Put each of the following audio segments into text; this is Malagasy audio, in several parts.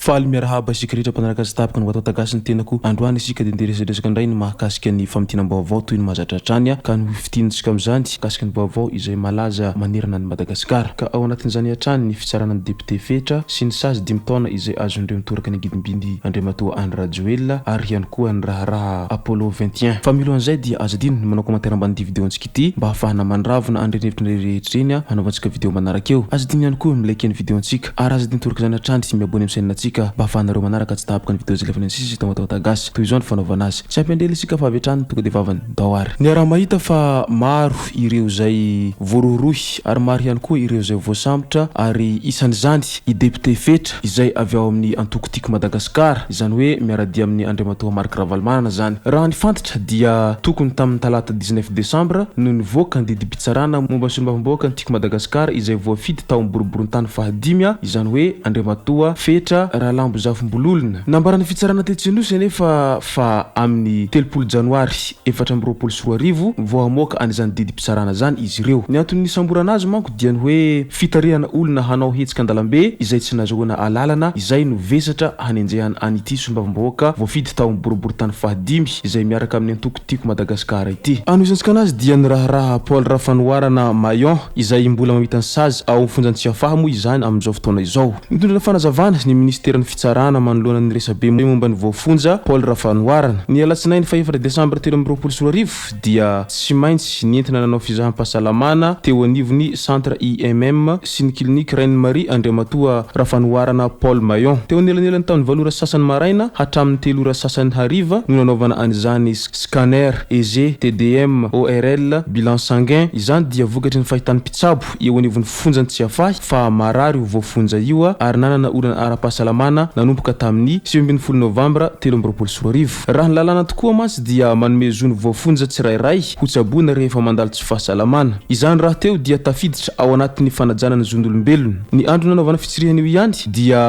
Faly miarahaba isika rehetra mpanaraka azy tapaka ny atao tagasy ny tenako androany isika dia nderesadresaka indray ny mahakasika ny famitianam-baovao toy ny mahazatratrany ka ny fitinitsika amin'izany kasika ny vaovao izay malaza manerana ny Madagasikara ka ao anatin'izany hatrany ny fitsarana ny député fetra sy ny sazy 10 taona izay azondreo nitoraka ny angidim-biny Andriamatoa Andry Rajoelina ary ihany koa ny raharaha Apollo 21 fa milohan'izay dia azo adino ny manao komantaira ambany videontsika ity mba hahafahana mandravona andrenevitra rehetra eny hanaovantsika video manaraka eo azo adino ihany koa milaiky ny videontsika ary azo adino toraka izany hatrany sy miabony amin'ny chaîne-natsika mba hahafahanareo manaraka tsy tapaka ny video zay lefa sisy tao atao tagasy toy izao ny fanaovana azy tsy ampendrely isika fa avy hatrany tonga dia vavany daoary ny raha mahita fa maro ireo zay voarorohy ary maro ihany koa ireo zay voasambotra ary isan'izany i député fetra izay avy ao amin'ny antokotiko Madagasikara izany hoe miaradia amin'ny Andriamatoa Marc Ravalomanana zany raha ny fantatra dia tokony tamin'ny talata 19 décembre no nivoaka ny didim-pitsarana momba ny solombavambahoaka ny tiko Madagasikara izay voafidy tao amboroborintany fahadimy izany hoe Andriamatoa fetra Rahalambo Zafimbololona nambarany fitsarana tetsinose nefa fa amin'ny 3 janoary 2024 vao hamoaka an'izany didim-pitsarana zany izy ireo ny antony nisamborana azy manko dia ny hoe fitarihana olona hanao hetsika andalambe izay tsy nazahoana alalana izay no vesatra hanenjehana an'ity solombavambahoaka voafidy tao amboroborintany fahadimy izay miaraka amin'ny antokotiko Madagasikara ity anoisantsika anazy dia ny raharaha Paul Rafanoirana Mayon izay mbola mamita ny sazy ao fonjantsiafaha moa izany amin'izao fotoana izao nitondrina fanazavana ny ministeran'ny fitsarana manoloana ny resabe momba ny voafonja Paul Rafanoirana ny alatsinainy fa 1 Desambra 2024 dia tsy maintsy nientina nanao fizaham-pahasalamana teo anivony centre IMM sy ny clinique Reine Marie Andriamatoa Rafanoirana Paul Mayon teo anelanelany tamin'ny 8 sasany maraina hatramin'ny 3 sasany hariva no nanaovana an'izany scanner EG TDM ORL bilan sanguin izany dia vokatry ny fahitany mpitsabo eo anivony fonjantsiafahy fa marary ho voafonja io ary nanana olana ara-pahasalamana nanomboka tamin'ny 17 Novambra 2024 raha ny lalàna tokoa mantsy dia manome zony voafonja tsirairay ho tsaboana rehefa mandalo tsy fahasalamana izany raha teo dia tafiditra ao anatin'ny fanajana ny zon'olombelona ny andro nanaovana fitsirihana io ihany dia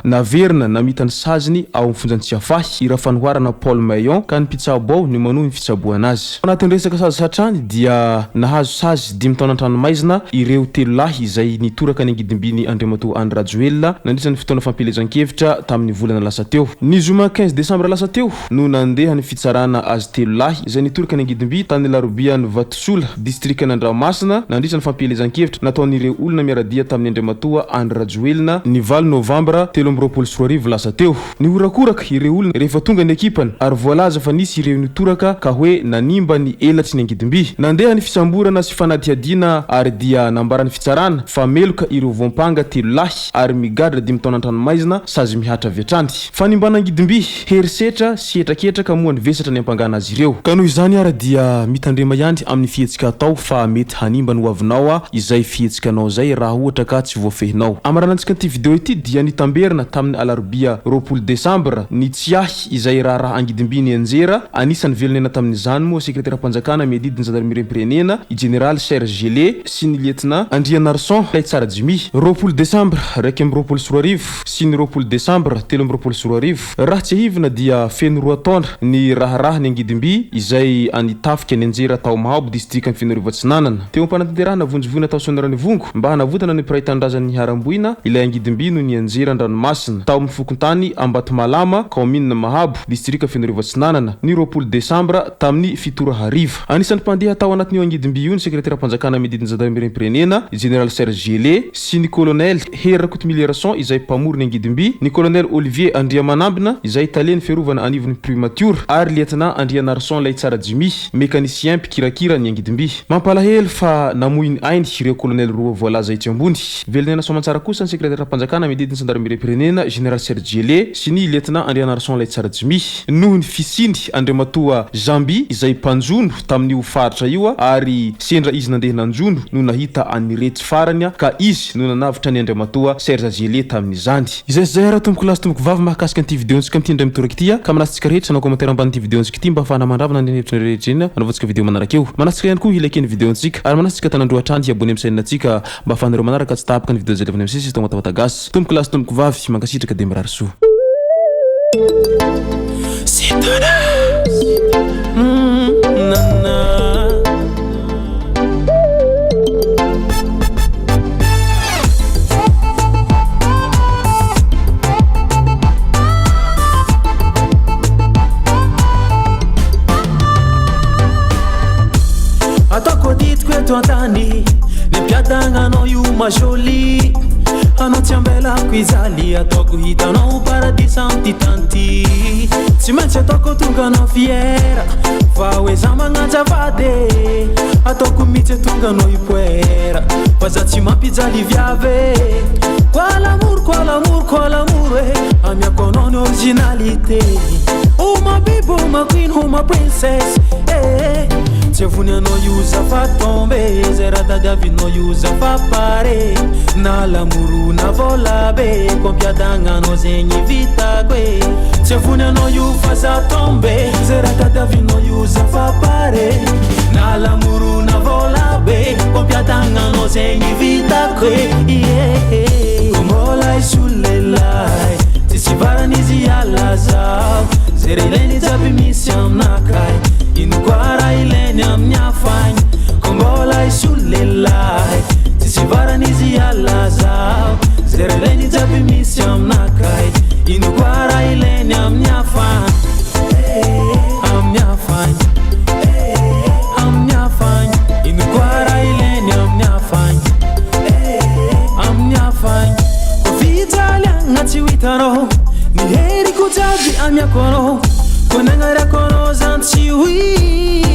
naverina namita ny saziny ao amin'ny fonjantsiafahy i Rafanoirana Paul Mayon ka ny mpitsabo ao no manohy ny fitsaboana azy anatin'ny resaka sazy hatrany dia nahazo sazy 10 taona an-tranomaizina ireo 3 lahy izay nitoraka ny angidim-biny Andriamatoa Andry Rajoelina nandritra ny fotoana fampelezan-kevitra tamin'ny volana lasa teo ny zoma 15 Desambra lasa teo no nandeha ny fitsarana azy 3 lahy izay nitoraka ny angidim-by tany Larobiany Vatosola district Andramasina nandritra ny fampelezan-kevitra nataon'ireo olona miaradia tamin'ny Andriamatoa Andry Rajoelina ny 9 Novambra 2024 lasa teo ny horakoraka ireo olona rehefa tonga ny ekipany ary voalaza fa nisy ireo nitoraka ka hoe nanimba ny elatry ny angidim-by nandeha ny fisamborana sy fanadihadiana ary dia nambarany fitsarana fa meloka ireo voampanga 3 lahy ary migadra 10 taona an-tranomaizina sazy mihatra viatrany fanimbana angidim-by herisetra sy etraketraka moa ny vesatra ny ampangana azy ireo ka noho izany ara dia mitandrema ihany amin'ny fihetsika atao fa mety hanimba ny hoavinao izay fihetsikanao zay raha ohatra ka tsy voafehinao amaranantsika ity video ity dia nitamberina tamin'ny alarobia 20 Desambra ny tsiahy izay raha angidim-by ny anjera anisany velonena tamin'izany moa sekretera mpanjakana miadidiny zandarmeriam-pirenena i général Serge Gelé sy ny lieutenant Andria Narson Laitsara Jimi 20 Desambra 2024 sy ny 20 Desambra 2024 raha tsy hivina dia feno 2 taona ny raharaha ny angidim-by izay anitafika ny anjera tao Mahabo district ny Fianarova-Tsinanana teo ampanantanterahana vonjovona tao Soanarany Vongo mba hanavotana ny piraitan-drazan'ny Haramboina ilay angidim-by no ny anjera an-dranomasina tao amin'ny Fokontany Ambatomalaama commune Mahabo district Fianarova-Tsinanana ny 20 Desambra tamin'ny 7 hariva anisan'ny mpandeha tao anatin'io angidim-by io ny sekretera mpanjakana miadidiny zandarmeriam-pirenena général Serge Gelé sy ny colonel Hera Coutmilerason izay mpamory ny angidim-by ny colonel Olivier Andria Manambina izay italien fiarovana anivony primature ary lieutenant Andria Narson Laitsara Jimi mécanicien mpikirakira ny angidim-by mampalahelo fa namoy ny ainy ireo colonel roa voalaza itsy ambony velonena soamantsara kosa ny sekretera mpanjakana miadidiny zandarmeriam-pirenena général Serge Gelé sy ny lieutenant Andria Narson Laitsara Jimi noho ny fisiny Andriamatoa Jambi izay mpanjono tamin'io faritra io ary sendra izy nandeha nanjono no nahita aniretsy farany ka izy no nanavitra ny Andriamatoa Serge Gelé tamin'izany izay ara tomboko lasy tomboko vavy mahakasika an'ity videontsika amin'ity indray mitoraka ity ka manasitsika rehetra na komantaira amban'ity videontsika ity mba ahafahana mandravana ny hevitra rehetra eny anaovantsika video manaraka eo manasitsika ihany koa ilaiky ny videontsika ary manasitsika tanandroa hatrany abone amin'ny chaîne-natsika mba ahafahanareo manaraka tsy tapaka ny video zay levany amin'ny sisy tao matavatagasy tomboko lasy tomboko vavy mankasitraka de mirary soa ma jolie anao tsy ambelako izaly ataoko hitanao paradis amty tanty tsy maintsy ataoko tonga anao fiera fa hoe za magnajavady ataoko mitsy tonga anao ipoera fa za tsy mampijaly viave quoi l'amour amiako anao ny originalité oh ma bibo ma queen oh ma princess tsy avony anao io za fa tombe zay raha tadiavinao io za fa pare na lamoro na vola be kompiadagna anao zegny vitako e tsy avony anao io fa za tombe zay raha tadiavinao io za fa pare na lamoro na vola be kompiadagna anao zegny vitako e kombola isulelay tsy varany izy ala zao zay raha ilainy jiaby misy aminakay ino koa raha ilainy amin'ny afagny kombola isolelay tsy varany izy ala zao zay raha ilainy jiaby misy aminakay ino koa raha ilainy amin'ny afagny amin'ny afagny amin'ny afagny ino koa raha ilainy amin'ny afagny amin'ny afagny kofijalagna tsy hitanao ny heriko jiaby amiako anao konagnarako anao zany tsy hoisy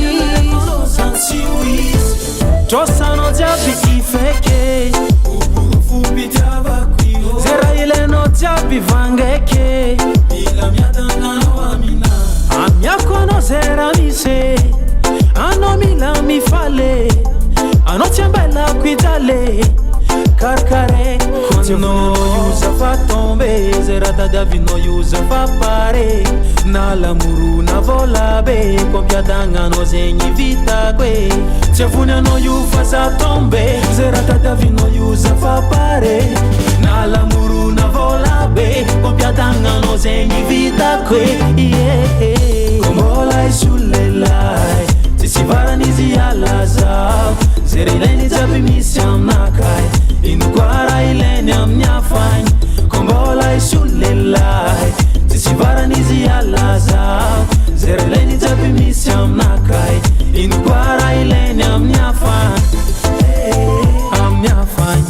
trosanao jiaby ifeke zay raha ilainao jiaby vangeke amiako anao zay raha misy anao mila mifale anao tsy ambelako ijaly karkare kontinao io za fa tombe zay raha tadiavinao io za fa pare na lamoro na vola be kompiadagna anao zegny vitako e tsy avony anao io fa za tombe zay raha tadiavinao io za fa pare na lamoro na vola be kompiadagna anao zegny vitako e kombola isolelay tsy varany izy ala zao zay raha ilainy jiaby misy aminakay ino koa raha ilainy amin'ny afagny kombola isolelay tsy varany izy ala zao zay raha ilainy jiaby misy aminakay ino koa raha ilainy amin'ny afagny amin'ny afagny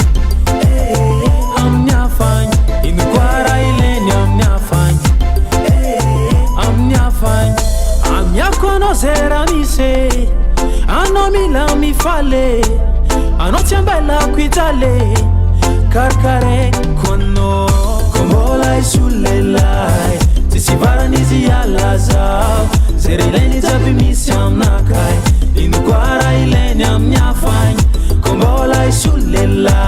amin'ny afagny ino koa raha ilainy amin'ny afagny amin'ny afagny amiako anao zay raha misy anao mila mifale anao tsy ambelako ijaly karkare kono kombola isolelay tsy varany izy ala zao zay raha ilainy jiaby misy aminakay ino koa raha ilainy amin'ny afagny kombola isolelay